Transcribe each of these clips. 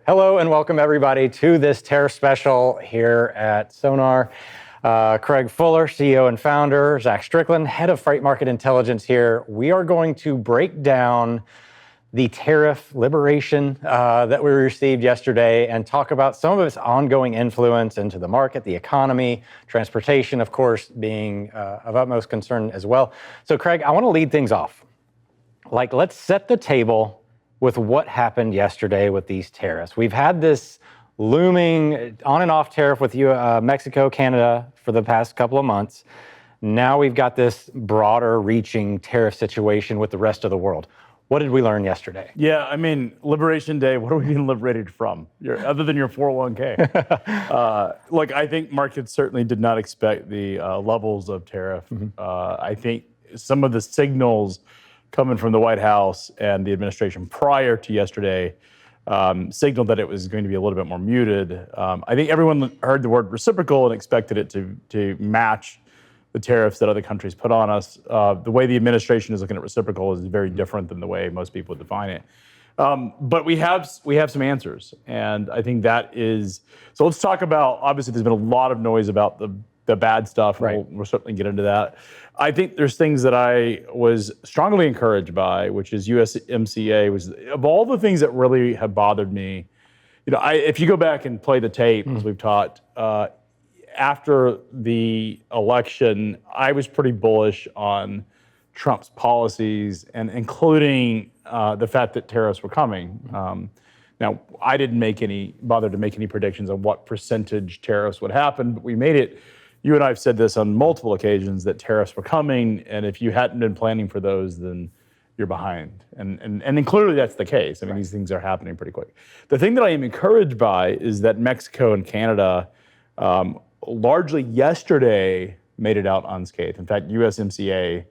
Hello and welcome everybody to this tariff special here at SONAR. Craig Fuller, CEO and founder, Zach Strickland, head of freight market intelligence here. We are going to break down the tariff liberation that we received yesterday and talk about some of its ongoing influence into the market, the economy, transportation, of course, being of utmost concern as well. So Craig, I want to lead things off. Let's set the table with what happened yesterday with these tariffs. We've had this looming on and off tariff with Mexico, Canada for the past couple of months. Now we've got this broader reaching tariff situation with the rest of the world. What did we learn yesterday? Yeah, I mean, Liberation Day, what are we being liberated from? Other than your 401k. Look, I think markets certainly did not expect the levels of tariff. I think some of the signals coming from the White House and the administration prior to yesterday signaled that it was going to be a little bit more muted. I think everyone heard the word reciprocal and expected it to match the tariffs that other countries put on us. The way the administration is looking at reciprocal is very different than the way most people define it. But we have some answers, and I think that is, so let's talk about, obviously there's been a lot of noise about the bad stuff, and right. we'll certainly get into that. I think there's things that I was strongly encouraged by, which is USMCA, was of all the things that really have bothered me. If you go back and play the tape, as we've taught, after the election, I was pretty bullish on Trump's policies, and including the fact that tariffs were coming. Now, I didn't bother to make any predictions on what percentage tariffs would happen, but we made it. You and I have said this on multiple occasions that tariffs were coming, and if you hadn't been planning for those, then you're behind. And clearly that's the case. I mean, These things are happening pretty quick. The thing that I am encouraged by is that Mexico and Canada largely yesterday made it out unscathed. In fact, USMCA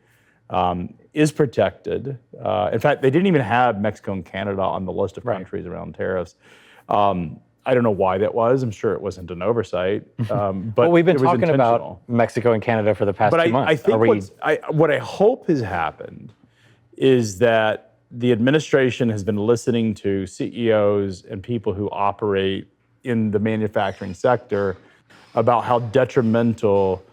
is protected. In fact, they didn't even have Mexico and Canada on the list of countries around tariffs. I don't know why that was. I'm sure it wasn't an oversight. But well, we've been talking about Mexico and Canada for the past 2 months. I think what I hope has happened is that the administration has been listening to CEOs and people who operate in the manufacturing sector about how detrimental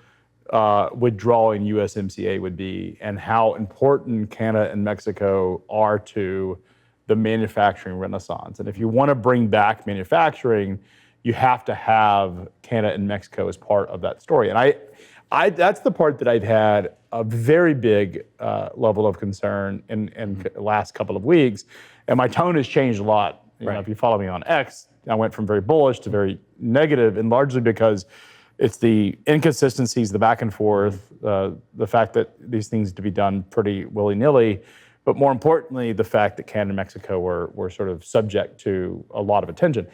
withdrawing USMCA would be, and how important Canada and Mexico are to the manufacturing renaissance. And if you want to bring back manufacturing, you have to have Canada and Mexico as part of that story. And I that's the part that I've had a very big level of concern in the last couple of weeks. And my tone has changed a lot. If you follow me on X, I went from very bullish to very negative, and largely because it's the inconsistencies, the back and forth, the fact that these things need to be done pretty willy-nilly, but more importantly, the fact that Canada and Mexico were sort of subject to a lot of attention.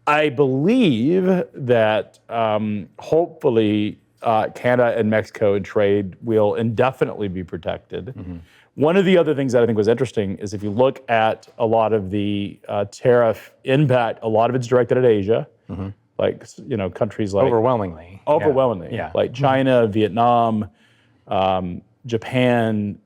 I believe that hopefully Canada and Mexico in trade will indefinitely be protected. One of the other things that I think was interesting is if you look at a lot of the tariff impact, a lot of it's directed at Asia, countries like overwhelmingly, like China, Vietnam, Japan,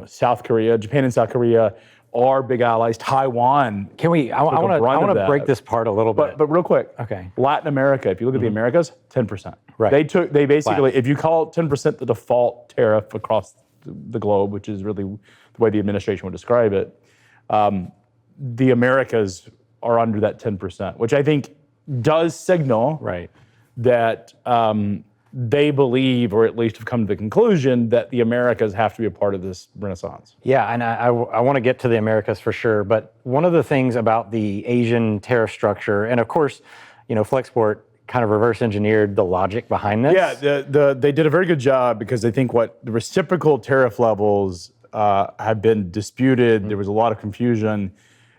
South Korea. Japan and South Korea are big allies. Taiwan. Can we? I want to break this part a little bit. But real quick. Okay. Latin America. If you look at the Americas, 10%. Right. They basically, if you call 10% the default tariff across the globe, which is really the way the administration would describe it, the Americas are under that 10%, which I think does signal that they believe, or at least have come to the conclusion, that the Americas have to be a part of this renaissance. Yeah, and I want to get to the Americas for sure, but one of the things about the Asian tariff structure, and of course, Flexport kind of reverse engineered the logic behind this. Yeah, they did a very good job, because I think what the reciprocal tariff levels have been disputed. There was a lot of confusion.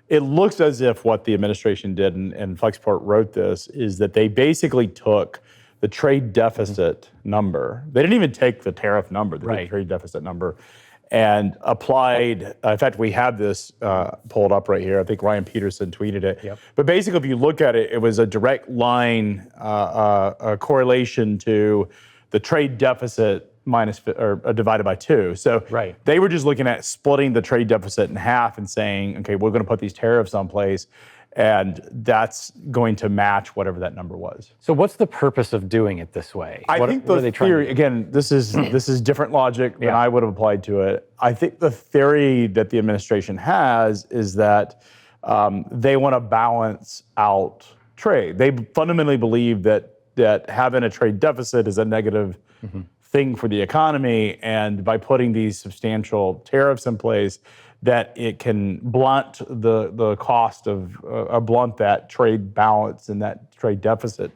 It looks as if what the administration did, and Flexport wrote this, is that they basically took the trade deficit number. They didn't even take the tariff number, they took the trade deficit number, and applied, in fact, we have this pulled up right here. I think Ryan Peterson tweeted it. Yep. But basically, if you look at it, it was a direct line correlation to the trade deficit divided by 2. So they were just looking at splitting the trade deficit in half and saying, okay, we're going to put these tariffs on place. And that's going to match whatever that number was. So what's the purpose of doing it this way? I think the theory, again, this is different logic than I would have applied to it. I think the theory that the administration has is that they want to balance out trade. They fundamentally believe that having a trade deficit is a negative thing for the economy, and by putting these substantial tariffs in place, that it can blunt the cost of, blunt that trade balance and that trade deficit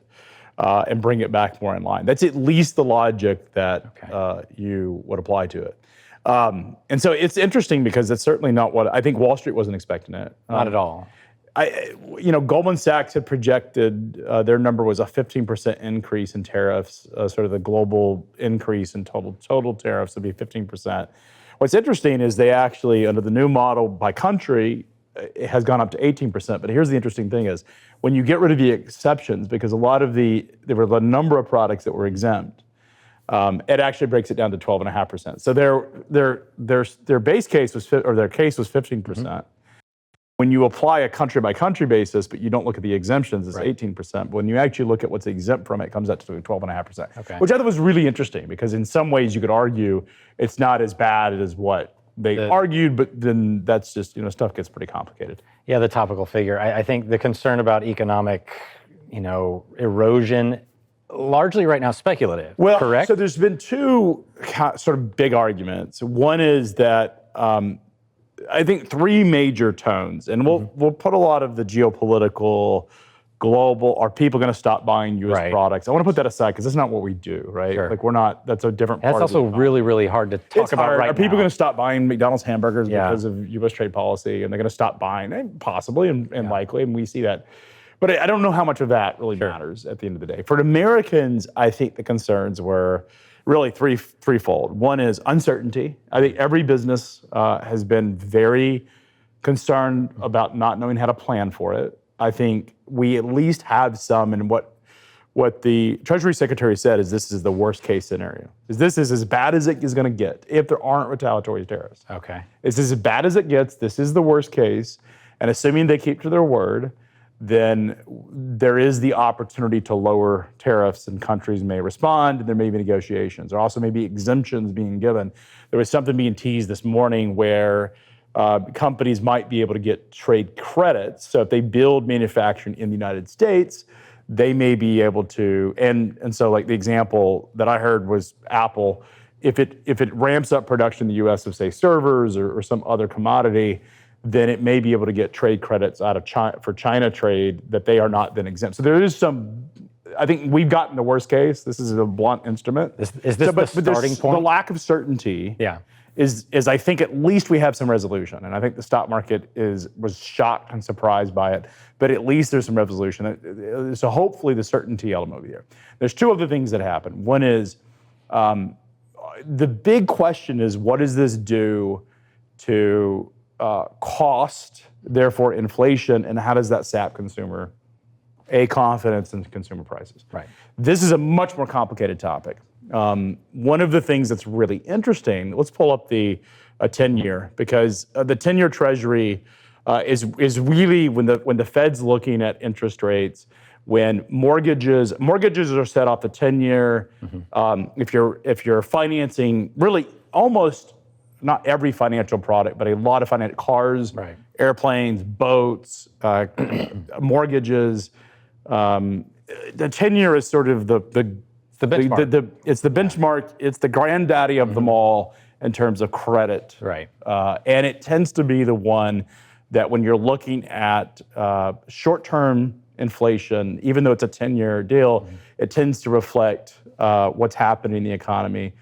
and bring it back more in line. That's at least the logic that you would apply to it. And so it's interesting because it's certainly not what, I think Wall Street wasn't expecting it. Not at all. Goldman Sachs had projected, their number was a 15% increase in tariffs, sort of the global increase in total tariffs would be 15%. What's interesting is they actually, under the new model by country, it has gone up to 18%. But here's the interesting thing is, when you get rid of the exceptions, because there were a number of products that were exempt, it actually breaks it down to 12.5%. So their base case was, or their case was 15%. When you apply a country by country basis, but you don't look at the exemptions, it's 18%. But when you actually look at what's exempt from it, it comes out to 12.5%, which I thought was really interesting because in some ways you could argue it's not as bad as what they argued, but then that's just, stuff gets pretty complicated. Yeah, the topical figure. I think the concern about economic, erosion, largely right now speculative, correct? So there's been two sort of big arguments. One is that I think three major tones, and we'll put a lot of the geopolitical, global, are people going to stop buying U.S. products? I want to put that aside because that's not what we do, right? Sure. Like we're not, that's a different part That's of also really, really hard to talk about right now. Are people going to stop buying McDonald's hamburgers because of U.S. trade policy, and they're going to stop buying? Possibly and likely, and we see that. But I don't know how much of that really matters at the end of the day. For Americans, I think the concerns were really threefold. One is uncertainty. I think every business has been very concerned about not knowing how to plan for it. I think we at least have some, and what the Treasury Secretary said is this is the worst case scenario. This is as bad as it is going to get if there aren't retaliatory tariffs. Okay. It's as bad as it gets. This is the worst case. And assuming they keep to their word, then there is the opportunity to lower tariffs and countries may respond, and there may be negotiations. There also may be exemptions being given. There was something being teased this morning where companies might be able to get trade credits. So if they build manufacturing in the United States, they may be able to, and so like the example that I heard was Apple, if it ramps up production in the US of say servers or some other commodity, then it may be able to get trade credits out of China for China trade that they are not then exempt. So there is some, I think we've gotten the worst case. This is a blunt instrument. Is this the starting point? The lack of certainty is I think at least we have some resolution. And I think the stock market was shocked and surprised by it, but at least there's some resolution. So hopefully the certainty element will be there. There's two other things that happen. One is the big question is, what does this do to cost, therefore inflation, and how does that sap consumer confidence in consumer prices? Right. This is a much more complicated topic. One of the things that's really interesting, let's pull up the 10-year, because the 10-year Treasury is really when the Fed's looking at interest rates, when mortgages are set off the 10-year. If you're financing really almost not every financial product, but a lot of financial cars, airplanes, boats, mortgages. The 10-year is sort of the benchmark. It's the benchmark. It's the granddaddy of them all in terms of credit. Right. And it tends to be the one that when you're looking at short-term inflation, even though it's a 10-year deal, it tends to reflect what's happening in the economy.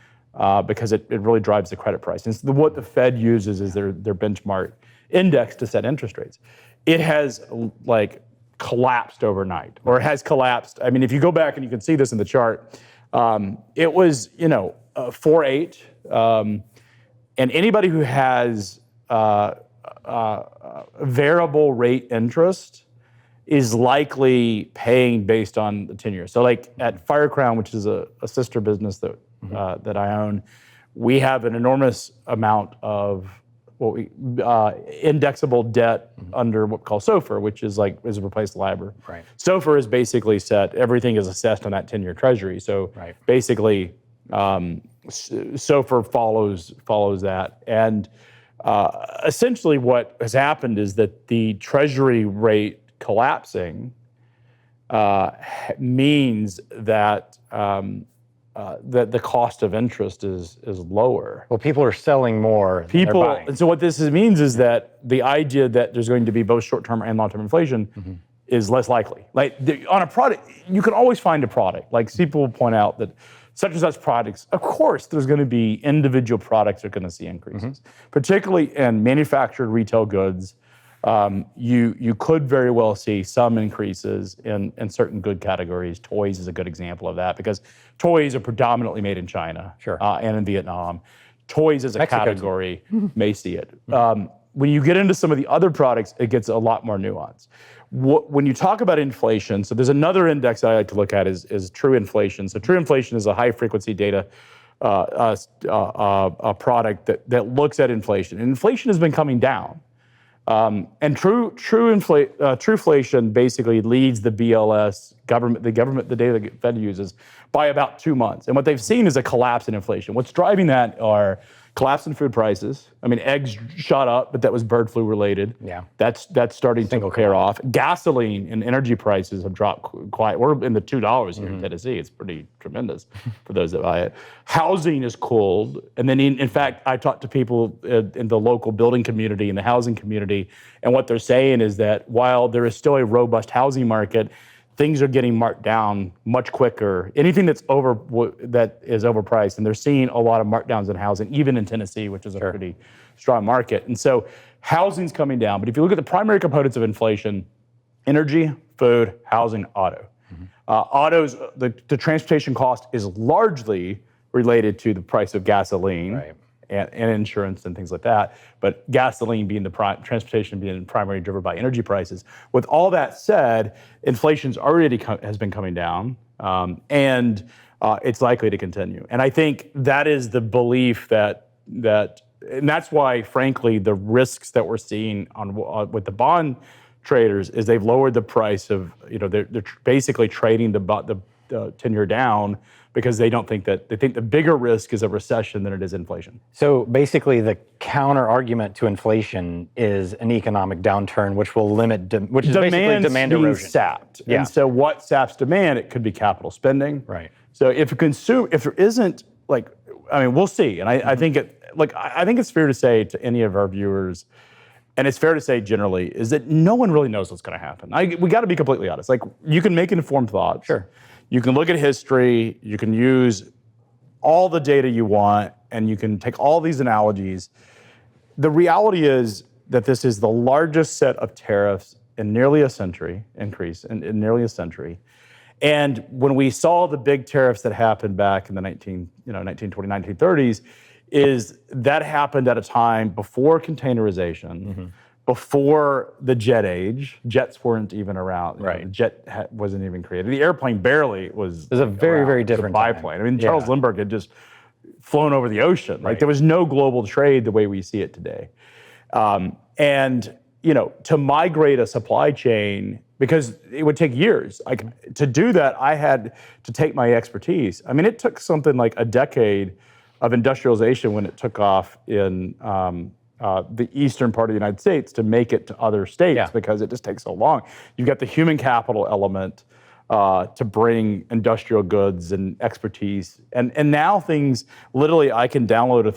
Because it really drives the credit price. And so what the Fed uses is their benchmark index to set interest rates. It has collapsed overnight, or it has collapsed. I mean, if you go back and you can see this in the chart, it was 4.8, and anybody who has variable rate interest is likely paying based on the 10-year. So like at Firecrown, which is a sister business that I own, we have an enormous amount of indexable debt under what we call SOFR, which is replaced LIBOR. Right. SOFR is basically set, everything is assessed on that 10-year treasury. So basically, SOFR follows that. And essentially what has happened is that the treasury rate collapsing means that that the cost of interest is lower. Well, people are selling more than they're buying. And so what this means is that the idea that there's going to be both short-term and long-term inflation is less likely. Like on a product, you can always find a product. Like people will point out that such and such products, of course, there's going to be individual products that are going to see increases, particularly in manufactured retail goods. You could very well see some increases in certain good categories. Toys is a good example of that because toys are predominantly made in China and in Vietnam. Toys as a category may see it. When you get into some of the other products, it gets a lot more nuance. When you talk about inflation, so there's another index I like to look at is true inflation. So true inflation is a high frequency data a product that looks at inflation. And inflation has been coming down. And trueflation basically leads the BLS the data the Fed uses by about 2 months. And what they've seen is a collapse in inflation. What's driving that are collapse in food prices. I mean, eggs shot up, but that was bird flu related. Yeah. That's starting to pair off. Gasoline and energy prices have dropped quite. We're in the $2 here in Tennessee. It's pretty tremendous for those that buy it. Housing is cooled. And then in fact, I talked to people in the local building community, in the housing community, and what they're saying is that while there is still a robust housing market, things are getting marked down much quicker. Anything that is overpriced, and they're seeing a lot of markdowns in housing, even in Tennessee, which is a pretty strong market. And so housing's coming down. But if you look at the primary components of inflation, energy, food, housing, auto. Autos, the transportation cost is largely related to the price of gasoline. And insurance and things like that, but gasoline being transportation being primarily driven by energy prices. With all that said, inflation's already has been coming down, and it's likely to continue. And I think that is the belief and that's why, frankly, the risks that we're seeing with the bond traders is they've lowered the price of, they're basically trading the 10-year down, because they think the bigger risk is a recession than it is inflation. So basically, the counter argument to inflation is an economic downturn, which will limit, which is basically demand erosion. Sapped. Yeah. And so what saps demand? It could be capital spending. Right. So if there isn't, we'll see. And I think it's fair to say to any of our viewers, and it's fair to say generally, is that no one really knows what's going to happen. We got to be completely honest. You can make informed thoughts. Sure. You can look at history, you can use all the data you want, and you can take all these analogies. The reality is that this is the largest set of tariffs in nearly a century, increase in nearly a century. And when we saw the big tariffs that happened back in the 1920s, 1930s, is that happened at a time before containerization, before the jet age. Jets weren't even around. Right. The jet wasn't even created. The airplane barely was. It was a very, very different biplane. I mean, Charles Lindbergh had just flown over the ocean. There was no global trade the way we see it today. And to migrate a supply chain, because it would take years. To do that, I had to take my expertise. I mean, it took something like a decade of industrialization when it took off in the eastern part of the United States to make it to other states, because it just takes so long. You've got the human capital element to bring industrial goods and expertise. And now things, literally, I can download a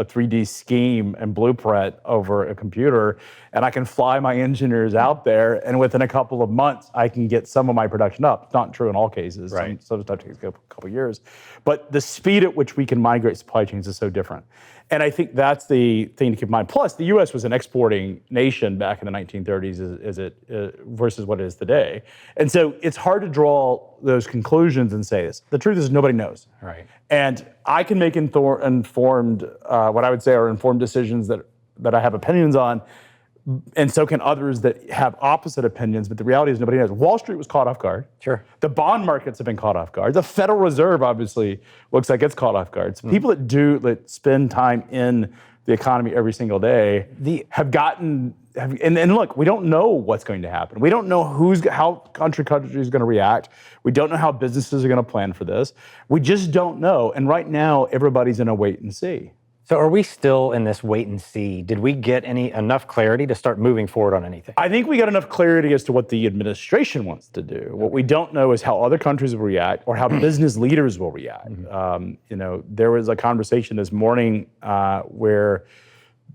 3D scheme and blueprint over a computer, and I can fly my engineers out there, and within a couple of months, I can get some of my production up. It's not true in all cases. Right. Some stuff takes a couple of years. But the speed at which we can migrate supply chains is so different. And I think that's the thing to keep in mind. Plus, the U.S. was an exporting nation back in the 1930s versus what it is today. And so it's hard to draw those conclusions and say this. The truth is nobody knows. Right. And I can make informed, what I would say are informed decisions that I have opinions on, and so can others that have opposite opinions, but the reality is nobody knows. Wall Street was caught off guard. Sure. The bond markets have been caught off guard. The Federal Reserve obviously looks like it's caught off guard. So people that spend time in the economy every single day, and look, we don't know what's going to happen. We don't know how country is going to react. We don't know how businesses are going to plan for this. We just don't know. And right now, everybody's in a wait and see. So are we still in this wait and see? Did we get enough clarity to start moving forward on anything? I think we got enough clarity as to what the administration wants to do. What we don't know is how other countries will react or how business leaders will react. There was a conversation this morning where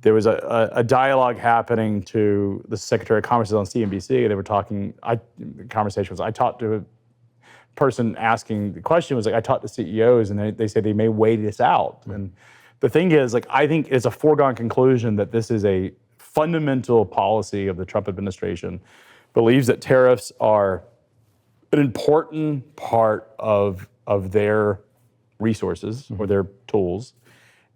there was a dialogue happening to the Secretary of Commerce on CNBC. They were talking, the conversation was, I talked to a person asking the question, was like, I talked to CEOs and they say they may wait this out. And the thing is, like, I think it's a foregone conclusion that this is a fundamental policy of the Trump administration, believes that tariffs are an important part of their resources or their tools,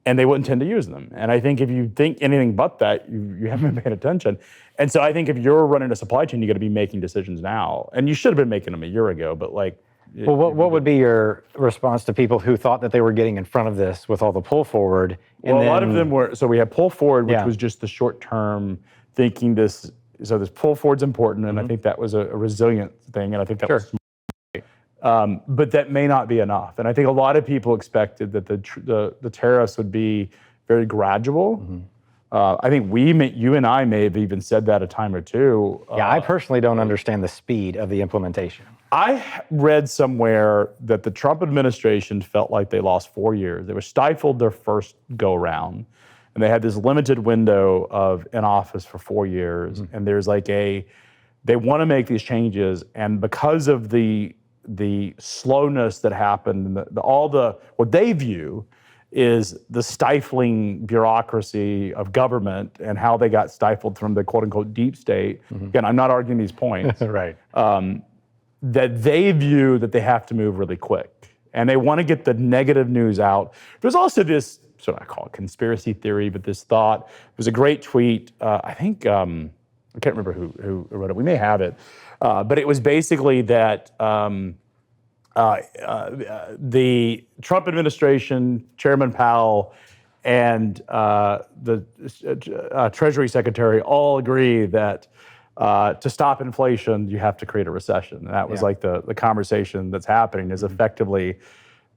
and they wouldn't intend to use them. And I think if you think anything but that, you haven't been paying attention. And so I think if you're running a supply chain, you got to be making decisions now. And you should have been making them a year ago, but like, well, what would be your response to people who thought that they were getting in front of this with all the pull forward? And well, a lot of them were, so we had pull forward, which was just the short term thinking this pull forward's important, and I think that was a resilient thing, and I think that was smart. But that may not be enough. And I think a lot of people expected that the tariffs would be very gradual. I think you and I may have even said that a time or two. I personally don't understand the speed of the implementation. I read somewhere that the Trump administration felt like they lost 4 years. They were stifled their first go around, and they had this limited window in office for 4 years. And there's like they want to make these changes, and because of the slowness that happened, and what they view is the stifling bureaucracy of government and how they got stifled from the quote unquote deep state. Again, I'm not arguing these points. Right. That they view that they have to move really quick, and they want to get the negative news out. There's also this, so I call it conspiracy theory, but this thought, there's a great tweet, I think, I can't remember who wrote it, we may have it, but it was basically that the Trump administration, Chairman Powell, and the Treasury Secretary all agree that to stop inflation, you have to create a recession. And that was like the conversation that's happening is effectively,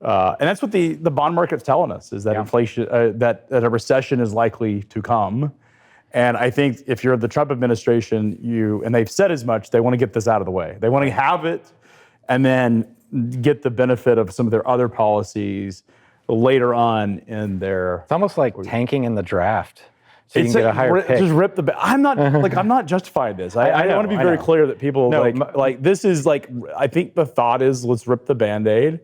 and that's what the bond market's telling us, is that inflation, that a recession is likely to come. And I think if you're the Trump administration, and they've said as much, they want to get this out of the way. They want to have it and then get the benefit of some of their other policies later on in their. It's almost like tanking in the draft. So you can get a higher pick. Just rip the. I'm not justifying this. I want to be very clear that people this is like. I think the thought is let's rip the Band-Aid,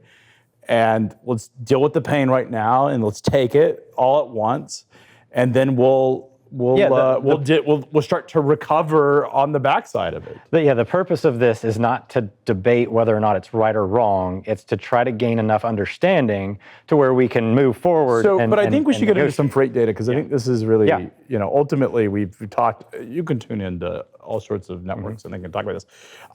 and let's deal with the pain right now, and let's take it all at once, and then we'll start to recover on the backside of it. The purpose of this is not to debate whether or not it's right or wrong. It's to try to gain enough understanding to where we can move forward. But I think we should get into some freight data, because I think this is really, ultimately we've talked, you can tune into all sorts of networks and they can talk about this.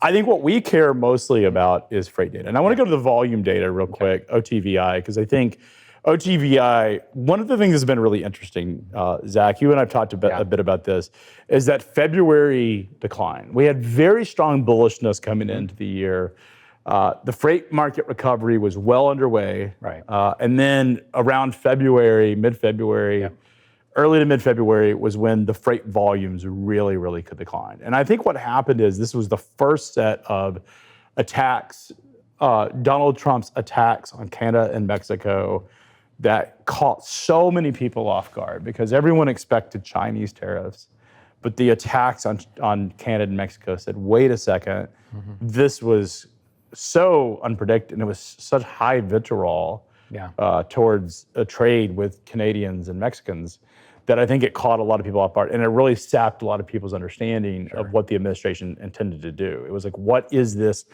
I think what we care mostly about is freight data. And I want to go to the volume data real quick, OTVI, because I think OTVI, one of the things that's been really interesting, Zach, you and I've talked a bit about this, is that February decline. We had very strong bullishness coming into the year. The freight market recovery was well underway. Right. And then around February, mid-February, early to mid-February was when the freight volumes really, really could decline. And I think what happened is this was the first set of attacks, Donald Trump's attacks on Canada and Mexico, that caught so many people off guard, because everyone expected Chinese tariffs. But the attacks on Canada and Mexico said, wait a second, this was so unpredictable, and it was such high vitriol towards a trade with Canadians and Mexicans that I think it caught a lot of people off guard, and it really sapped a lot of people's understanding of what the administration intended to do. It was like, what is this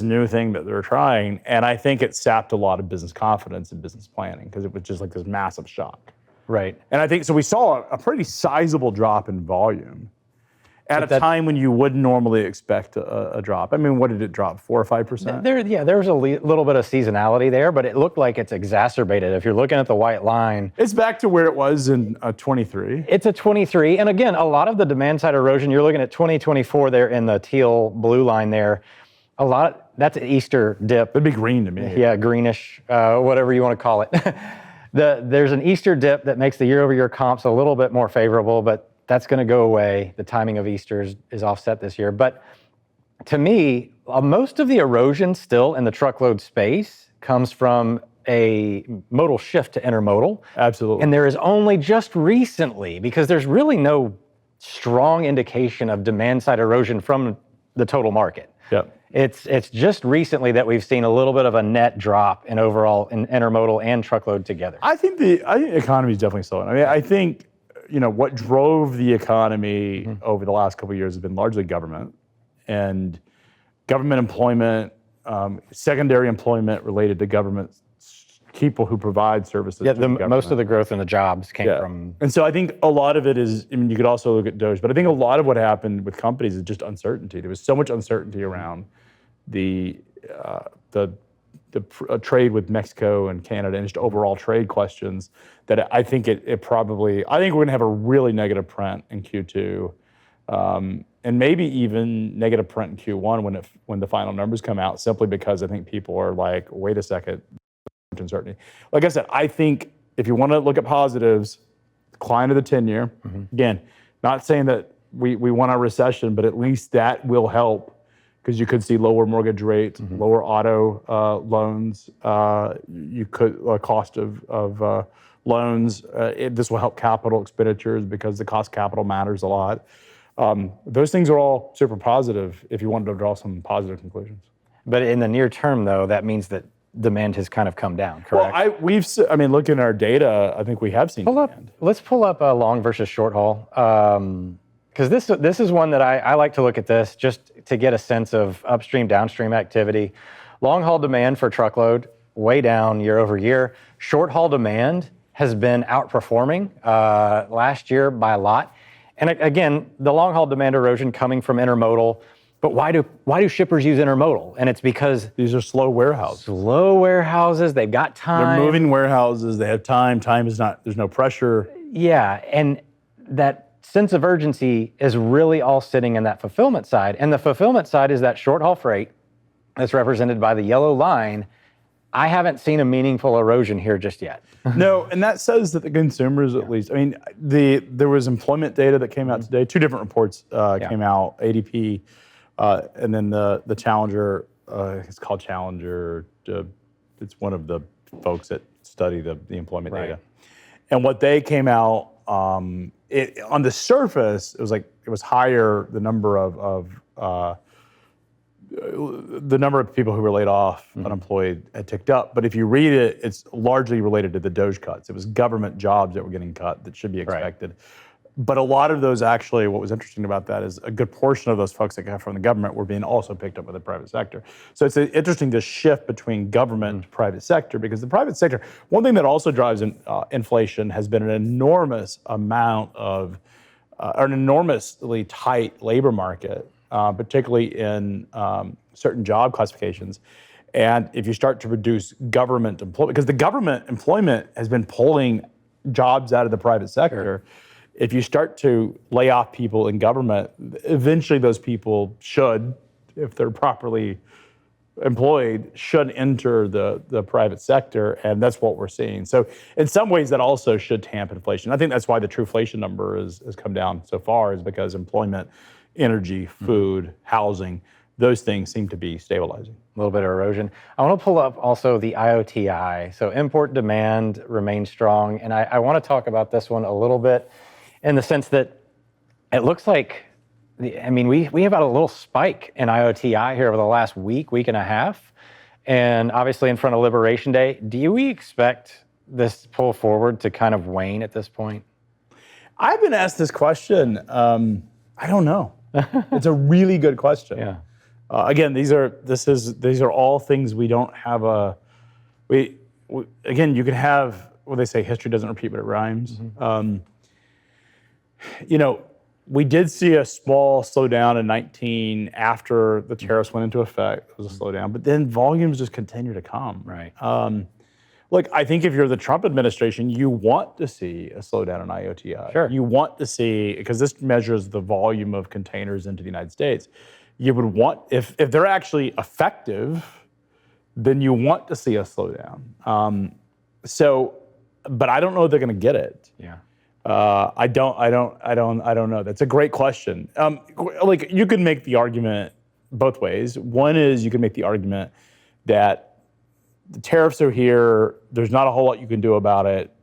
new thing that they're trying? And I think it sapped a lot of business confidence and business planning, because it was just like this massive shock. Right. And I think, so we saw a pretty sizable drop in volume. at a time when you wouldn't normally expect a drop. I mean, what did it drop? 4 or 5%? There was a little bit of seasonality there, but it looked like it's exacerbated. If you're looking at the white line, it's back to where it was in 23. It's a 23, and again, a lot of the demand side erosion. You're looking at 2024 there in the teal blue line there. That's an Easter dip. It'd be green to me. Yeah, greenish, whatever you want to call it. There's an Easter dip that makes the year-over-year comps a little bit more favorable, but that's going to go away. The timing of Easter is offset this year. But to me, most of the erosion still in the truckload space comes from a modal shift to intermodal. Absolutely. And there is only just recently, because there's really no strong indication of demand side erosion from the total market. Yep. It's just recently that we've seen a little bit of a net drop in overall in intermodal and truckload together. I think the economy is definitely slowing. I mean, I think what drove the economy over the last couple of years has been largely government and government employment, secondary employment related to government people who provide services. Yeah, to the government. Most of the growth in the jobs came from. And so I think a lot of it is. I mean, you could also look at Doge, but I think a lot of what happened with companies is just uncertainty. There was so much uncertainty around the trade with Mexico and Canada and just overall trade questions that I think it probably, I think we're gonna have a really negative print in Q2 and maybe even negative print in Q1 when the final numbers come out, simply because I think people are like, wait a second, uncertainty. Like I said, I think if you wanna look at positives, decline of the 10-year, again, not saying that we want a recession, but at least that will help, because you could see lower mortgage rates, lower auto loans. You could cost of loans. This will help capital expenditures because the cost of capital matters a lot. Those things are all super positive if you wanted to draw some positive conclusions. But in the near term, though, that means that demand has kind of come down, correct? Well, looking at our data, I think we have seen demand. Let's pull up long versus short haul. Because this is one that I like to look at this just to get a sense of upstream, downstream activity. Long haul demand for truckload, way down year over year. Short haul demand has been outperforming last year by a lot. And again, the long haul demand erosion coming from intermodal. But why do shippers use intermodal? And it's because these are slow warehouses. Slow warehouses, they've got time. They're moving warehouses, they have time. Time is not, there's no pressure. Yeah, and that sense of urgency is really all sitting in that fulfillment side. And the fulfillment side is that short haul freight that's represented by the yellow line. I haven't seen a meaningful erosion here just yet. No, and that says that the consumers, at least, I mean, there was employment data that came out today. 2 different reports came out, ADP, and then the Challenger, it's called Challenger. It's one of the folks that study the employment data. And what they came out, on the surface, it was higher. The number of people who were laid off, unemployed, had ticked up. But if you read it, it's largely related to the Doge cuts. It was government jobs that were getting cut that should be expected. But a lot of those, actually, what was interesting about that is a good portion of those folks that got from the government were being also picked up by the private sector. So it's interesting to shift between government and private sector, because the private sector, one thing that also drives inflation has been an enormous amount of, an enormously tight labor market, particularly in certain job classifications. And if you start to reduce government employment, because the government employment has been pulling jobs out of the private sector, if you start to lay off people in government, eventually those people should, if they're properly employed, should enter the private sector, and that's what we're seeing. So in some ways that also should tamp inflation. I think that's why the truflation number has come down so far, is because employment, energy, food, housing, those things seem to be stabilizing. A little bit of erosion. I want to pull up also the IOTI. So import demand remains strong, and I want to talk about this one a little bit, in the sense that it looks like, we have had a little spike in IOTI here over the last week and a half, and obviously in front of Liberation Day. Do we expect this pull forward to kind of wane at this point? I've been asked this question. I don't know. It's a really good question. Yeah. Again, these are all things we don't have again, you can have, well, they say history doesn't repeat, but it rhymes. We did see a small slowdown in 19 after the tariffs went into effect. It was a slowdown, but then volumes just continue to come. Right. Look, I think if you're the Trump administration, you want to see a slowdown in IOTI. Sure. You want to see, because this measures the volume of containers into the United States. You would want, if they're actually effective, then you want to see a slowdown. But I don't know if they're going to get it. Yeah. I don't know. That's a great question. Like, you can make the argument both ways. One is you can make the argument that the tariffs are here. There's not a whole lot you can do about it.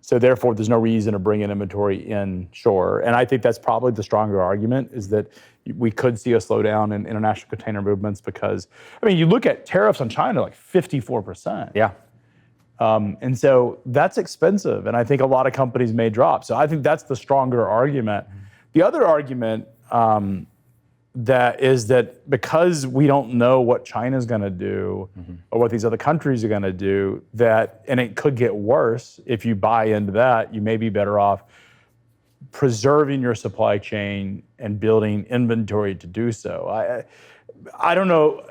So therefore, there's no reason to bring in inventory in shore. And I think that's probably the stronger argument, is that we could see a slowdown in international container movements because, I mean, you look at tariffs on China, like 54%. Yeah. And so that's expensive, and I think a lot of companies may drop. So I think that's the stronger argument. The other argument that is that because we don't know what China's going to do or what these other countries are going to do, and it could get worse if you buy into that, you may be better off preserving your supply chain and building inventory to do so. I don't know.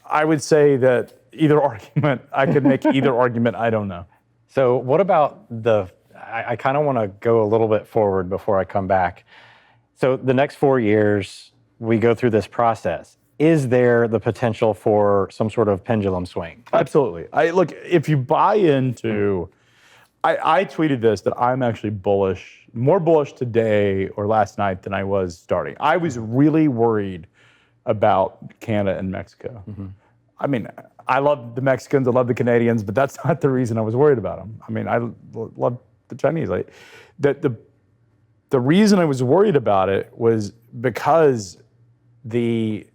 I would say that either argument, I could make either argument, I don't know. So what about I kind of want to go a little bit forward before I come back. So the next 4 years, we go through this process. Is there the potential for some sort of pendulum swing? Absolutely. Look, if you buy into, I tweeted this, that I'm actually more bullish today or last night than I was starting. I was really worried about Canada and Mexico. I mean, I love the Mexicans, I love the Canadians, but that's not the reason I was worried about them. I mean, I love the Chinese. The reason I was worried about it was because if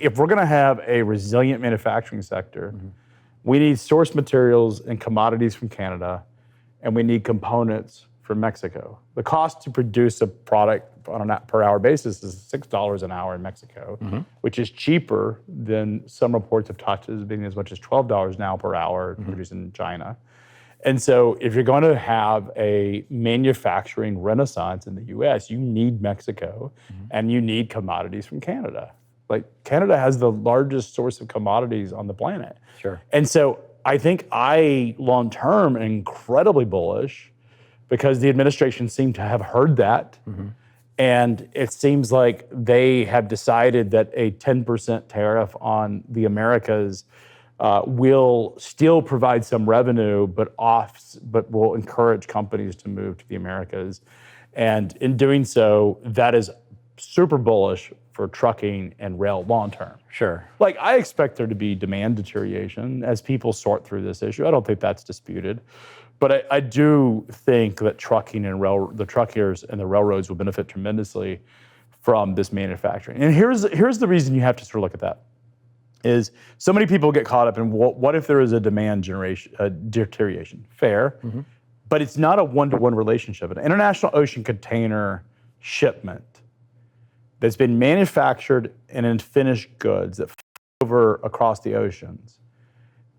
we're going to have a resilient manufacturing sector, we need source materials and commodities from Canada, and we need components from Mexico. The cost to produce a product on a per hour basis is $6 an hour in Mexico, which is cheaper than some reports have talked as being as much as $12 now per hour produced in China. And so if you're going to have a manufacturing renaissance in the US, you need Mexico and you need commodities from Canada. Like, Canada has the largest source of commodities on the planet. Sure. And so I think long term, am incredibly bullish, because the administration seemed to have heard that. And it seems like they have decided that a 10% tariff on the Americas will still provide some revenue, but will encourage companies to move to the Americas. And in doing so, that is super bullish for trucking and rail long term. Sure. Like, I expect there to be demand deterioration as people sort through this issue. I don't think that's disputed. But I do think that trucking and the truckers and the railroads will benefit tremendously from this manufacturing. And here's the reason you have to sort of look at that, is so many people get caught up in what if there is a demand deterioration? Fair, but it's not a one-to-one relationship. An international ocean container shipment that's been manufactured and in finished goods that over across the oceans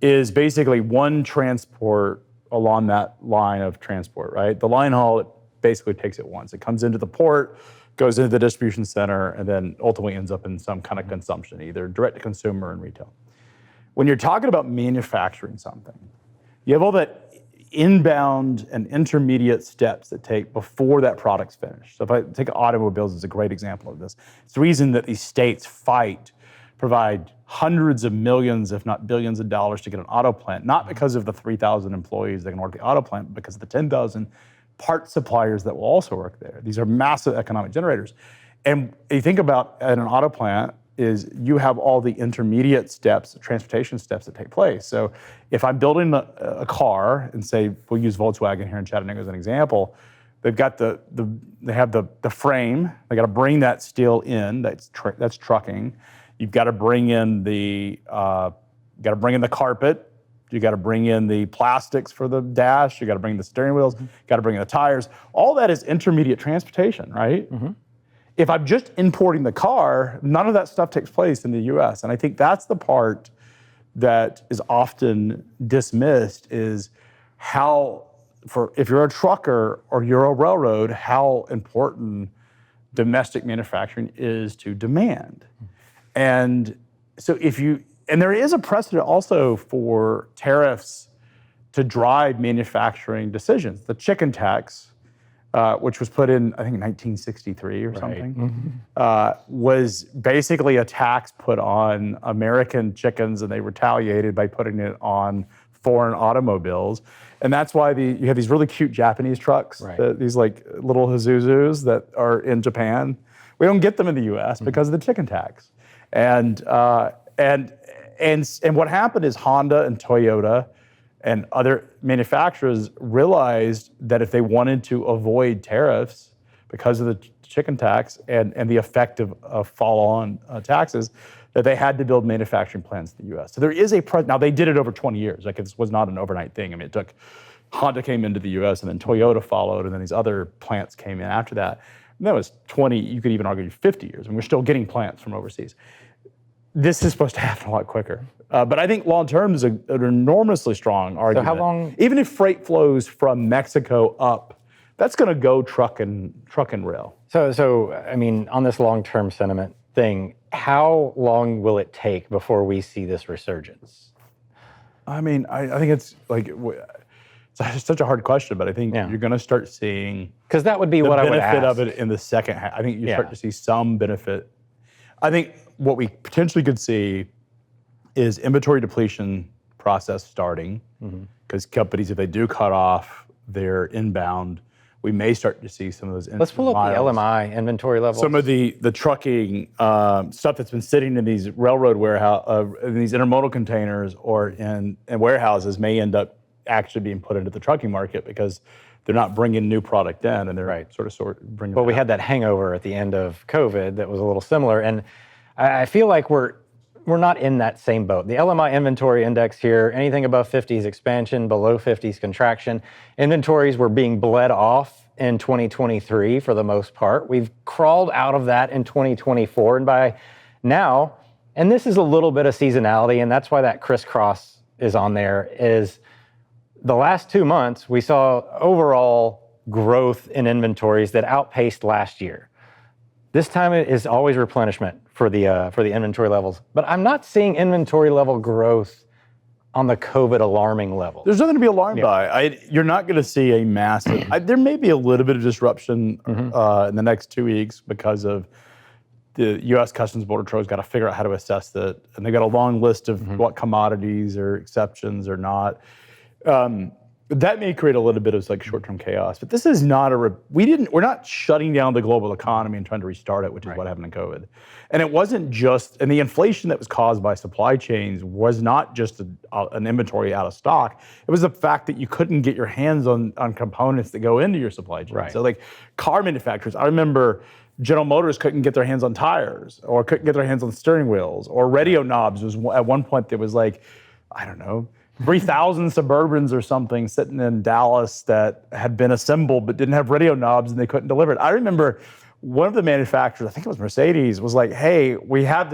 is basically one transport along that line of transport, right? The line haul, it basically takes it once. It comes into the port, goes into the distribution center, and then ultimately ends up in some kind of consumption, either direct to consumer and retail. When you're talking about manufacturing something, you have all that inbound and intermediate steps that take before that product's finished. So if I take automobiles as a great example of this, it's the reason that these states provide hundreds of millions, if not billions of dollars to get an auto plant, not because of the 3,000 employees that can work the auto plant, but because of the 10,000 part suppliers that will also work there. These are massive economic generators. And you think about at an auto plant is you have all the intermediate steps, transportation steps that take place. So if I'm building a car, and say we'll use Volkswagen here in Chattanooga as an example, they've got the frame. They got to bring that steel in. That's trucking. You've got to bring in the carpet. You got to bring in the plastics for the dash. You got to bring the steering wheels. Got to bring in the tires. All that is intermediate transportation, right? If I'm just importing the car, none of that stuff takes place in the U.S. And I think that's the part that is often dismissed, is if you're a trucker or you're a railroad, how important domestic manufacturing is to demand. And so and there is a precedent also for tariffs to drive manufacturing decisions. The chicken tax, which was put in, I think, 1963 or something, was basically a tax put on American chickens, and they retaliated by putting it on foreign automobiles. And that's why you have these really cute Japanese trucks, these like little Isuzus that are in Japan. We don't get them in the U.S. because of the chicken tax. And what happened is Honda and Toyota and other manufacturers realized that if they wanted to avoid tariffs because of the chicken tax and the effect of follow-on taxes, that they had to build manufacturing plants in the U.S. So there is now they did it over 20 years. Like, this was not an overnight thing. I mean, Honda came into the U.S. and then Toyota followed, and then these other plants came in after that. And that was 20, you could even argue 50 years, and we're still getting plants from overseas. This is supposed to happen a lot quicker. But I think long-term is an enormously strong argument. So how long? Even if freight flows from Mexico up, that's going to go truck and rail. So I mean, on this long-term sentiment thing, how long will it take before we see this resurgence? I mean, I think it's like, it's such a hard question, but I think you're going to start seeing, because that would be what I would ask. The benefit of it in the second half. I think you start to see some benefit. I think what we potentially could see is inventory depletion process starting, because companies, if they do cut off their inbound, we may start to see some of those. Let's pull up the LMI inventory levels. Some of the trucking stuff that's been sitting in these railroad warehouse, in these intermodal containers or in warehouses may end up actually being put into the trucking market because they're not bringing new product in, and they're sort of bringing. But we had that hangover at the end of COVID that was a little similar, and I feel like we're not in that same boat. The LMI inventory index here, anything above 50 is expansion, below 50 is contraction. Inventories were being bled off in 2023 for the most part. We've crawled out of that in 2024, and by now, and this is a little bit of seasonality, and that's why that crisscross is on there, is the last 2 months, we saw overall growth in inventories that outpaced last year. This time it is always replenishment for the inventory levels, but I'm not seeing inventory level growth on the COVID alarming level. There's nothing to be alarmed by. You're not going to see a massive. There may be a little bit of disruption in the next 2 weeks because of the U.S. Customs Border Patrol's got to figure out how to assess that, and they got a long list of what commodities are exceptions or not. That may create a little bit of like short-term chaos, but this is not we're not shutting down the global economy and trying to restart it, which is what happened in COVID. And it wasn't just, and the inflation that was caused by supply chains was not just an inventory out of stock. It was the fact that you couldn't get your hands on components that go into your supply chain. Right. So like car manufacturers, I remember General Motors couldn't get their hands on tires or couldn't get their hands on steering wheels, or radio knobs was at one point there was like, I don't know, 3,000 Suburbans or something sitting in Dallas that had been assembled but didn't have radio knobs and they couldn't deliver it. I remember one of the manufacturers, I think it was Mercedes, was like, "Hey, we have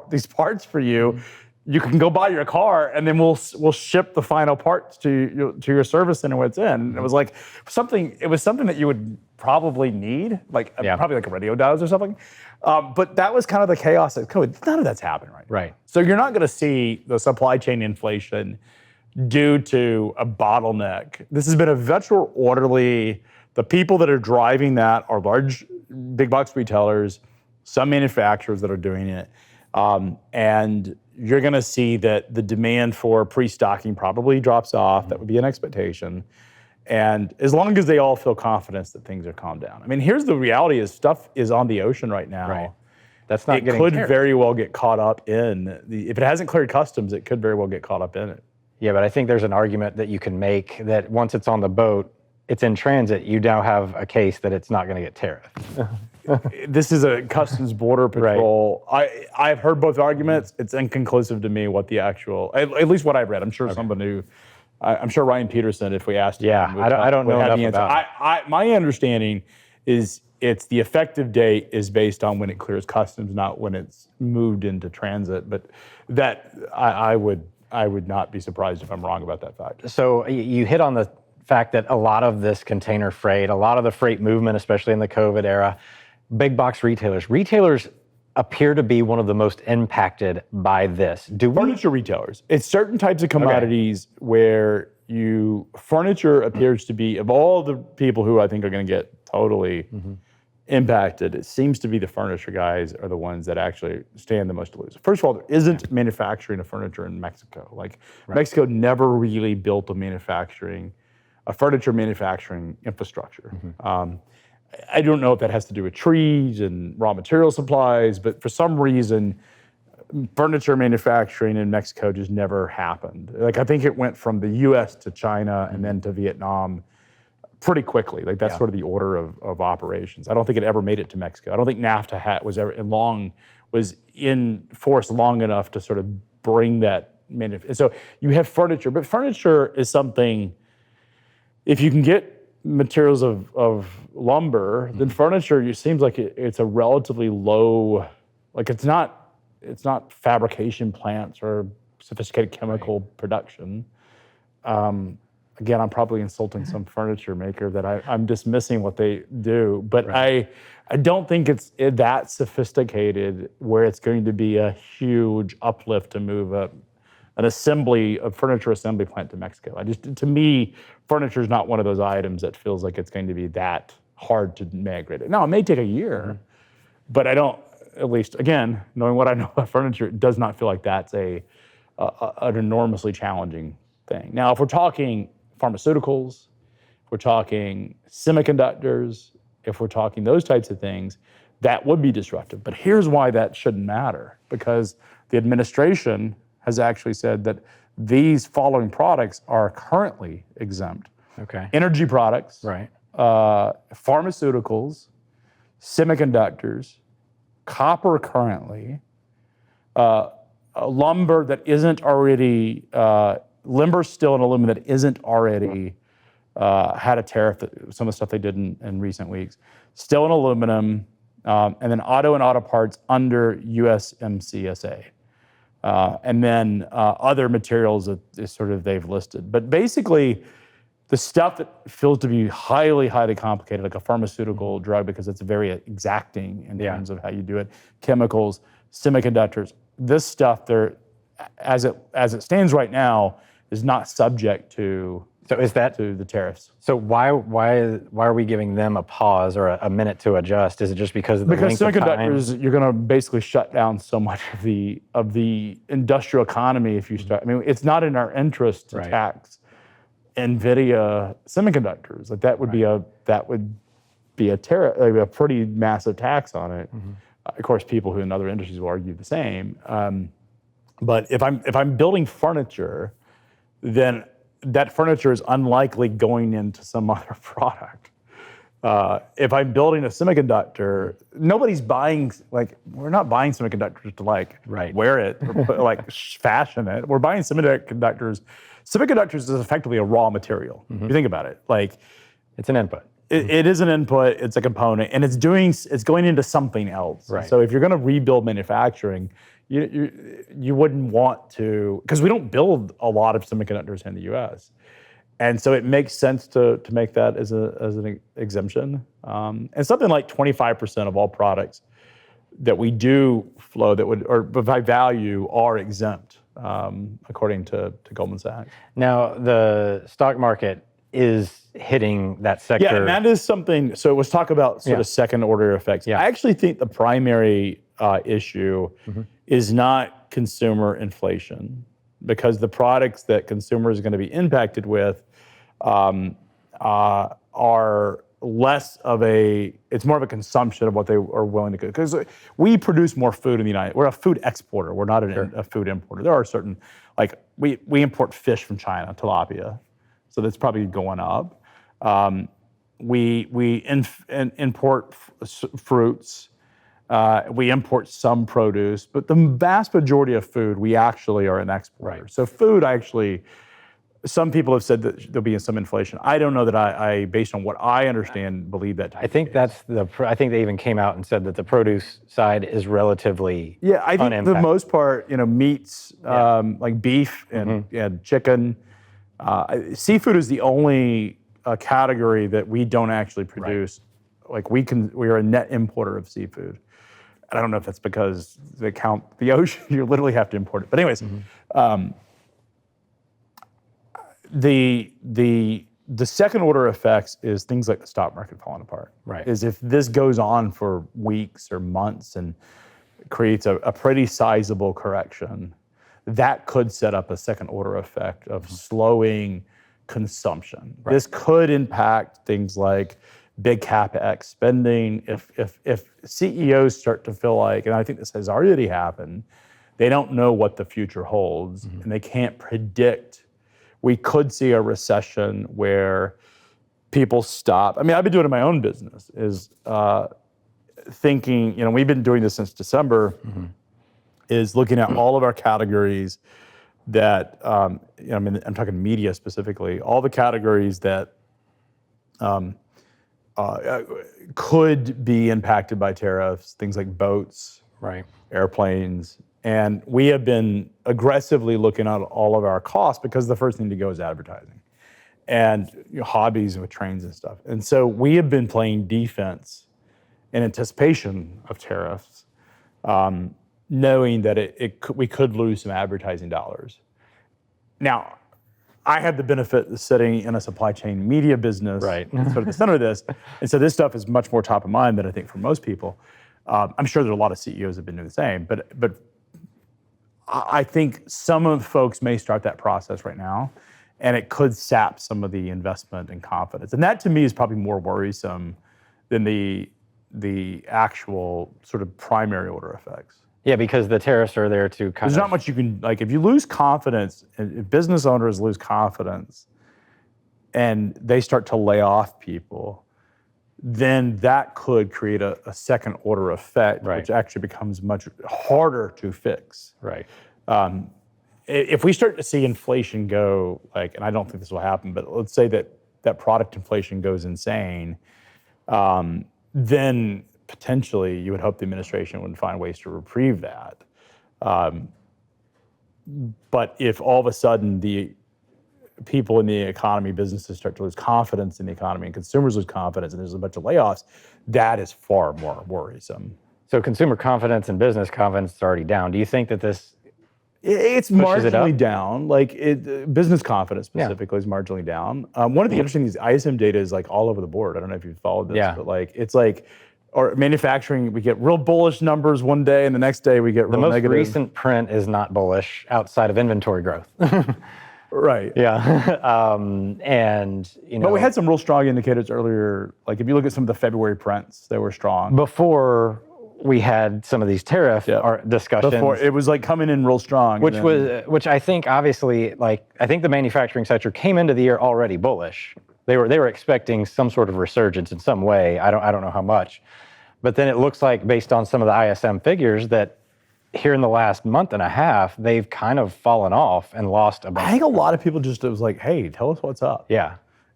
these parts for you. You can go buy your car, and then we'll ship the final parts to your service center when it's in." And it was like something. It was something that you would probably need, like probably like a radio dials or something. But that was kind of the chaos of COVID. None of that's happened right. So you're not going to see the supply chain inflation due to a bottleneck. This has been a virtual orderly. The people that are driving that are large, big box retailers, some manufacturers that are doing it. And you're going to see that the demand for pre-stocking probably drops off. That would be an expectation. And as long as they all feel confidence that things are calmed down. I mean, here's the reality is stuff is on the ocean right now. Right. That's not it getting could carried. very well get caught up in, if it hasn't cleared customs, it could very well get caught up in it. Yeah, but I think there's an argument that you can make that once it's on the boat, it's in transit, you now have a case that it's not going to get tariffed. This is a Customs Border Patrol. I've heard both arguments. It's inconclusive to me what the actual, at least what I've read. I'm sure somebody knew. I'm sure Ryan Peterson, if we asked him, I don't know enough about it. My understanding is it's the effective date is based on when it clears customs, not when it's moved into transit. But that I would not be surprised if I'm wrong about that fact. So you hit on the fact that a lot of this container freight, a lot of the freight movement, especially in the COVID era, big box retailers. Retailers appear to be one of the most impacted by this. Do we? Furniture retailers. It's certain types of commodities where furniture appears to be, of all the people who I think are going to get totally impacted, it seems to be the furniture guys are the ones that actually stand the most to lose. First of all, there isn't manufacturing of furniture in Mexico. Like Mexico never really built a furniture manufacturing infrastructure. I don't know if that has to do with trees and raw material supplies, but for some reason, furniture manufacturing in Mexico just never happened. Like, I think it went from the US to China and then to Vietnam pretty quickly. Like, that's sort of the order of operations. I don't think it ever made it to Mexico. I don't think NAFTA was in force long enough to sort of bring that. So you have furniture, but furniture is something, if you can get materials of lumber, then furniture, it seems like it's a relatively low, like it's not fabrication plants or sophisticated chemical production. Again, I'm probably insulting some furniture maker that I'm dismissing what they do, but I don't think it's that sophisticated where it's going to be a huge uplift to move a furniture assembly plant to Mexico. To me, furniture is not one of those items that feels like it's going to be that hard to migrate. Now, it may take a year, but I don't, at least, again, knowing what I know about furniture, it does not feel like that's an enormously challenging thing. Now, if we're talking pharmaceuticals, if we're talking semiconductors, if we're talking those types of things, that would be disruptive. But here's why that shouldn't matter, because the administration has actually said that these following products are currently exempt. Okay. Energy products, pharmaceuticals, semiconductors, copper currently, lumber that isn't already, lumber, steel, and aluminum that isn't already had a tariff, some of the stuff they did in recent weeks, steel and aluminum, and then auto and auto parts under USMCA. And then other materials that is sort of they've listed. But basically, the stuff that feels to be highly, highly complicated, like a pharmaceutical drug, because it's very exacting in terms of how you do it, chemicals, semiconductors, this stuff, as it stands right now, is not subject to the tariffs. So why are we giving them a pause or a minute to adjust? Is it just because of the length of time? Because semiconductors, you're going to basically shut down so much of the industrial economy if you start. I mean, it's not in our interest to tax NVIDIA semiconductors. Like that would be a tariff, like a pretty massive tax on it. Of course, people who in other industries will argue the same. But if I'm building furniture, then that furniture is unlikely going into some other product. If I'm building a semiconductor, nobody's buying, like, we're not buying semiconductors to wear it or fashion it. We're buying semiconductors. Semiconductors is effectively a raw material. If you think about it, like it's an input. It is an input, it's a component, and it's going into something else. Right. So if you're gonna rebuild manufacturing, you wouldn't want to, because we don't build a lot of semiconductors in the US. And so it makes sense to make that as an exemption. And something like 25% of all products that we do flow that would, or by value, are exempt, according to Goldman Sachs. Now, the stock market is hitting that sector. Yeah, and that is something, so let's talk about sort of second order effects. Yeah. I actually think the primary issue is not consumer inflation, because the products that consumers are going to be impacted with are less of it's more of a consumption of what they are willing to cook. Because we produce more food in the United States. We're a food exporter. We're not a food importer. There are certain, like we import fish from China, tilapia. So that's probably going up. We import fruits. We import some produce, but the vast majority of food, we actually are an exporter. Right. So food, some people have said that there'll be some inflation. I don't know that I based on what I understand, believe that. I think I think they even came out and said that the produce side is relatively I think for the most part, meats, like beef and chicken. Seafood is the only category that we don't actually produce we are a net importer of seafood. And I don't know if that's because they count the ocean, you literally have to import it. But anyways, the second order effects is things like the stock market falling apart. Right. Is if this goes on for weeks or months and creates a pretty sizable correction, that could set up a second order effect of slowing consumption. Right. This could impact things like big CapEx spending. If CEOs start to feel like, and I think this has already happened, they don't know what the future holds and they can't predict. We could see a recession where people stop. I mean, I've been doing it in my own business, is thinking, we've been doing this since December, is looking at all of our categories that, I'm talking media specifically, all the categories that could be impacted by tariffs, things like boats, right, airplanes. And we have been aggressively looking at all of our costs because the first thing to go is advertising and hobbies with trains and stuff. And so we have been playing defense in anticipation of tariffs, knowing that we could lose some advertising dollars. Now, I had the benefit of sitting in a supply chain media business, right, sort of the center of this. And so this stuff is much more top of mind than I think for most people. I'm sure there are a lot of CEOs that have been doing the same, but I think some of folks may start that process right now, and it could sap some of the investment and confidence. And that to me is probably more worrisome than the actual sort of primary order effects. Yeah, because the tariffs are there to There's not much you can, like, if you lose confidence, if business owners lose confidence and they start to lay off people, then that could create a second order effect, right, which actually becomes much harder to fix. Right. If we start to see inflation go, and I don't think this will happen, but let's say that product inflation goes insane, then potentially you would hope the administration would find ways to reprieve that. But if all of a sudden the people in the economy, businesses start to lose confidence in the economy and consumers lose confidence and there's a bunch of layoffs, that is far more worrisome. So consumer confidence and business confidence is already down. Do you think that this It's marginally down. Business confidence specifically is marginally down. One of the interesting things, ISM data is all over the board. I don't know if you've followed this, but it's or manufacturing, we get real bullish numbers one day and the next day we get real negative. The most recent print is not bullish outside of inventory growth. Right. Yeah. But we had some real strong indicators earlier. If you look at some of the February prints, they were strong. Before we had some of these tariff discussions. Before it was coming in real strong. Which I think obviously, I think the manufacturing sector came into the year already bullish. They were expecting some sort of resurgence in some way. I don't know how much. But then it looks like, based on some of the ISM figures, that here in the last month and a half, they've kind of fallen off and lost a bunch. I think a lot of people it was hey, tell us what's up. Yeah.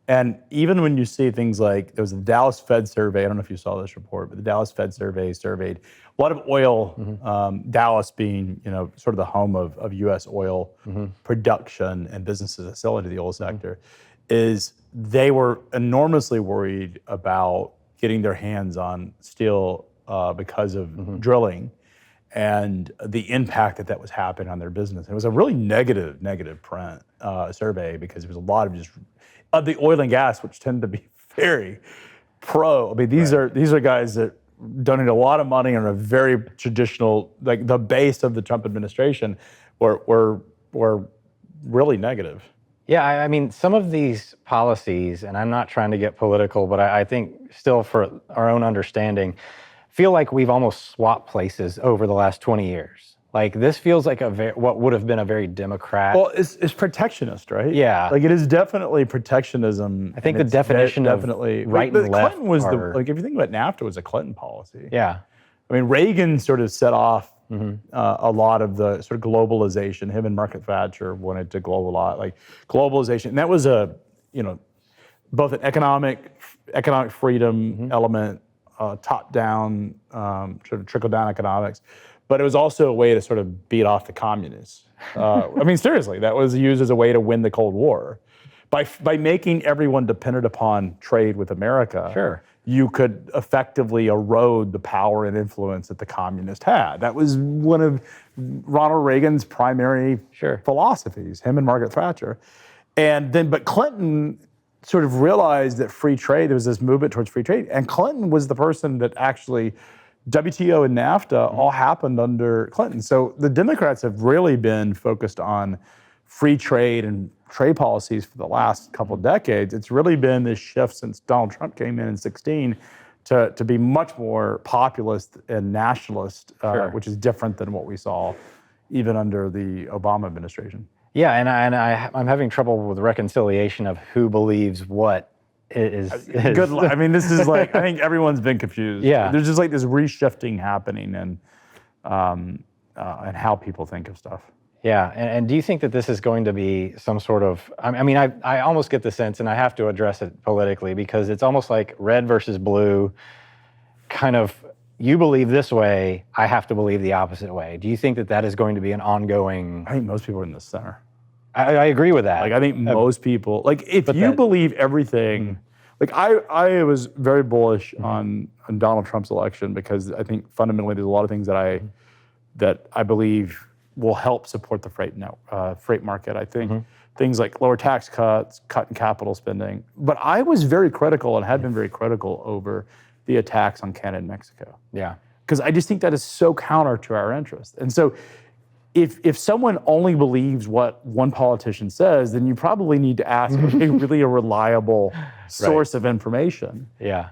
And even when you see things like, there was a Dallas Fed survey, I don't know if you saw this report, but the Dallas Fed survey surveyed a lot of oil, Dallas being, sort of the home of U.S. oil production and businesses that sell into the oil sector, is they were enormously worried about getting their hands on steel because of drilling and the impact that was happening on their business. And it was a really negative print survey because there was a lot of just of the oil and gas, which tend to be very pro. I mean, these are guys that donate a lot of money and are very traditional, the base of the Trump administration were really negative. Yeah, I mean, some of these policies, and I'm not trying to get political, but I think still for our own understanding, feel like we've almost swapped places over the last 20 years. This feels like what would have been a very Democrat. Well, it's protectionist, right? Yeah. It is definitely protectionism. I think the definition definitely of right and left Clinton was if you think about NAFTA, was a Clinton policy. Yeah. I mean, Reagan sort of set off a lot of the sort of globalization. Him and Margaret Thatcher wanted to globalization. And that was both an economic freedom element, top-down, sort of trickle-down economics, but it was also a way to sort of beat off the communists. I mean, seriously, that was used as a way to win the Cold War. by making everyone dependent upon trade with America, Sure. you could effectively erode the power and influence that the communists had. That was one of Ronald Reagan's primary philosophies, him and Margaret Thatcher. But Clinton sort of realized that free trade, there was this movement towards free trade, and Clinton was the person that actually, WTO and NAFTA all happened under Clinton. So the Democrats have really been focused on free trade and trade policies for the last couple of decades. It's really been this shift since Donald Trump came in 2016 to be much more populist and nationalist, which is different than what we saw even under the Obama administration. Yeah, I'm having trouble with reconciliation of who believes what is good. I mean, this is like, I think everyone's been confused. Yeah. There's just like this reshifting happening and how people think of stuff. Yeah, and do you think that this is going to be some sort of, I almost get the sense, and I have to address it politically, because it's almost like red versus blue, kind of, you believe this way, I have to believe the opposite way. Do you think that that is going to be an ongoing? I think most people are in the center. I agree with that. Like, I think most people, like, if you believe everything, like, I was very bullish on Donald Trump's election, because I think fundamentally there's a lot of things that I believe will help support the freight market. I think things like lower tax cuts, cut in capital spending. But I was very critical and had been very critical over the attacks on Canada and Mexico. Yeah. Because I just think that is so counter to our interests. And so if someone only believes what one politician says, then you probably need to ask really a reliable source of information. Yeah.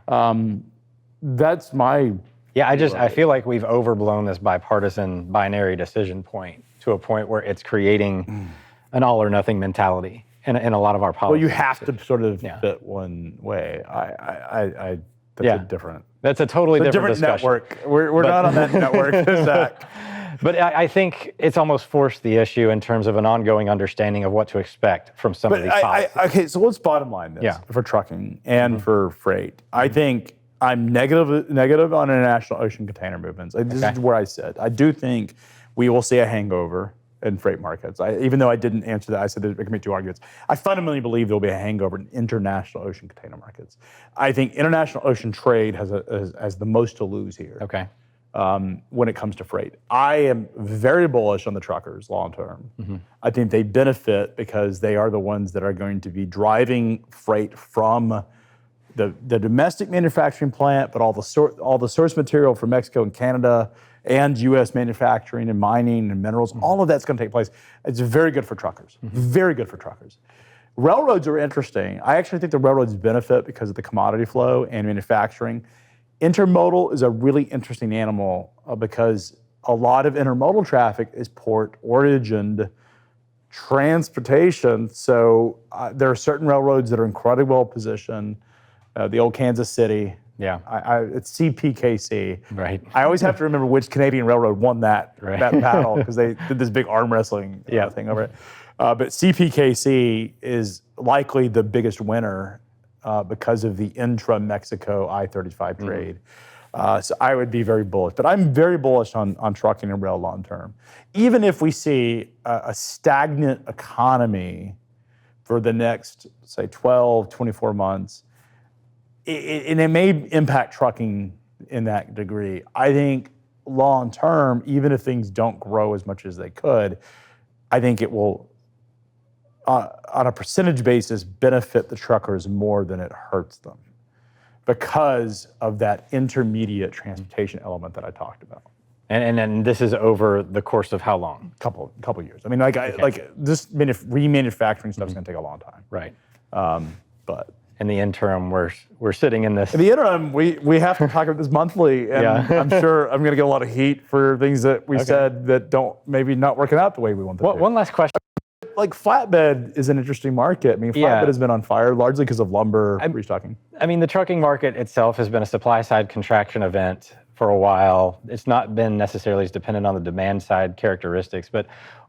That's my... Yeah, I feel like we've overblown this bipartisan binary decision point to a point where it's creating an all or nothing mentality in a lot of our politics. Well, you have to sort of fit one way. That's a totally different discussion. Network. We're not on that network, Zach. But I think it's almost forced the issue in terms of an ongoing understanding of what to expect from some of these policies. Okay, so let's bottom line this for trucking and for freight. I think I'm negative on international ocean container movements. This is where I said. I do think we will see a hangover in freight markets. Even though I didn't answer that, I said there can be two arguments. I fundamentally believe there will be a hangover in international ocean container markets. I think international ocean trade has the most to lose here. Okay. When it comes to freight, I am very bullish on the truckers long term. I think they benefit because they are the ones that are going to be driving freight from the domestic manufacturing plant, but all the source material from Mexico and Canada, and U.S. manufacturing and mining and minerals, all of that's going to take place. It's very good for truckers. Very good for truckers. Railroads are interesting. I actually think the railroads benefit because of the commodity flow and manufacturing. Intermodal is a really interesting animal because a lot of intermodal traffic is port-origined transportation. So there are certain railroads that are incredibly well positioned. The old Kansas City. Yeah. It's CPKC. Right. I always have to remember which Canadian railroad won that battle because they did this big arm wrestling thing over it. But CPKC is likely the biggest winner because of the intra-Mexico I-35 trade. So I would be very bullish. But I'm very bullish on trucking and rail long term. Even if we see a stagnant economy for the next, say, 12, 24 months, and it may impact trucking in that degree. I think long term, even if things don't grow as much as they could, I think it will, on a percentage basis, benefit the truckers more than it hurts them because of that intermediate transportation element that I talked about. And this is over the course of how long? Couple years. I mean, like this remanufacturing stuff is going to take a long time. Right. But in the interim, we're sitting in this. In the interim, we have to talk about this monthly, and I'm sure I'm going to get a lot of heat for things that we said that don't maybe not working out the way we want them to. One last question. Like flatbed is an interesting market. I mean, flatbed has been on fire largely because of lumber restocking. I mean, the trucking market itself has been a supply side contraction event for a while. It's not been necessarily as dependent on the demand side characteristics, but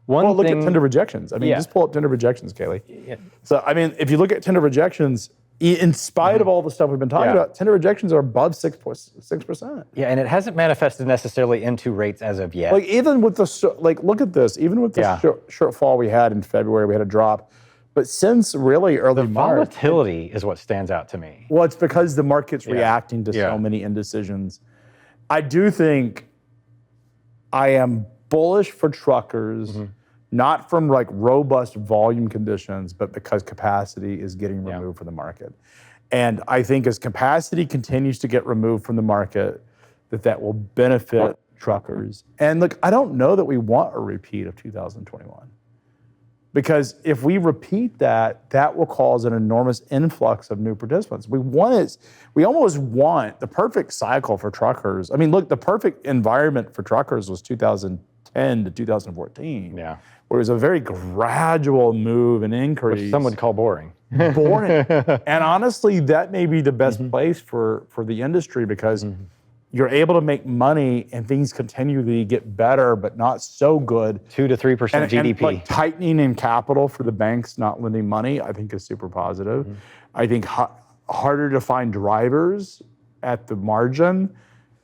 look at tender rejections. I mean, just pull up tender rejections, Kaylee. Yeah. So, I mean, if you look at tender rejections, in spite of all the stuff we've been talking about, tender rejections are above 6%. Yeah, and it hasn't manifested necessarily into rates as of yet. Like even with the look at this. Even with the shortfall we had in February, we had a drop But since really early The March, volatility is what stands out to me. well, it's because the market's reacting to Yeah. so many indecisions. I do think I am bullish for truckers, not from like robust volume conditions, but because capacity is getting removed from the market. And I think as capacity continues to get removed from the market, that will benefit truckers. And look, I don't know that we want a repeat of 2021. Because if we repeat that, that will cause an enormous influx of new participants. We almost want the perfect cycle for truckers. I mean, look, the perfect environment for truckers was 2010 to 2014. Yeah. Where it was a very gradual move and increase. Which some would call boring. Boring. And honestly, that may be the best place for the industry because you're able to make money and things continually get better, but not so good. 2 to 3% GDP. And like tightening in capital for the banks not lending money, I think is super positive. I think harder to find drivers at the margin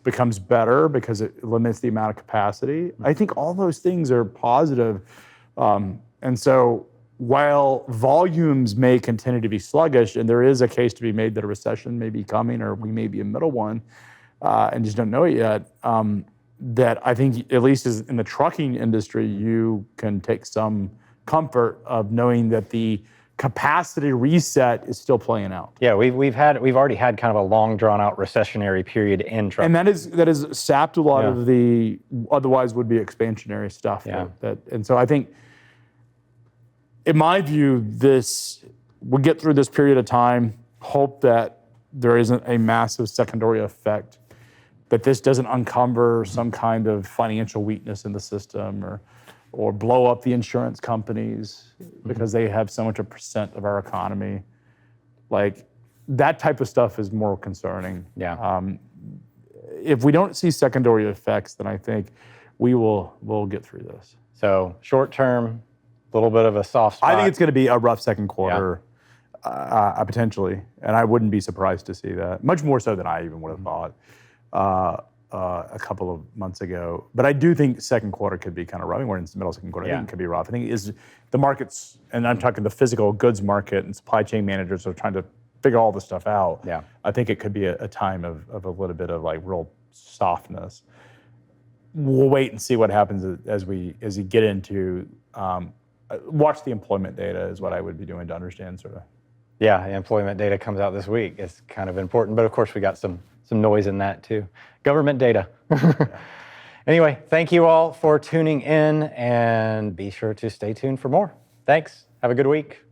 becomes better because it limits the amount of capacity. I think all those things are positive. And so while volumes may continue to be sluggish, and there is a case to be made that a recession may be coming or we may be a middle one, and just don't know it yet, that I think at least in the trucking industry, you can take some comfort of knowing that the capacity reset is still playing out. Yeah, we've already had kind of a long drawn out recessionary period in trucking. And that is sapped a lot of the otherwise would be expansionary stuff. Yeah. And so I think, in my view, we'll get through this period of time, hope that there isn't a massive secondary effect, that this doesn't encumber some kind of financial weakness in the system or blow up the insurance companies because they have so much a percent of our economy. Like that type of stuff is more concerning. Yeah. If we don't see secondary effects, then I think we'll get through this. So short term, a little bit of a soft spot. I think it's going to be a rough second quarter, potentially, and I wouldn't be surprised to see that. Much more so than I even would have thought a couple of months ago. But I do think second quarter could be kind of rough. I mean, we're in the middle of second quarter. I think it could be rough. I think is the markets, and I'm talking the physical goods market and supply chain managers are trying to figure all this stuff out. Yeah. I think it could be a time of a little bit of like real softness. We'll wait and see what happens as we get into. Watch the employment data is what I would be doing to understand sort of. Yeah, the employment data comes out this week. It's kind of important, but of course we got some noise in that too. Government data. Anyway, thank you all for tuning in and be sure to stay tuned for more. Thanks. Have a good week.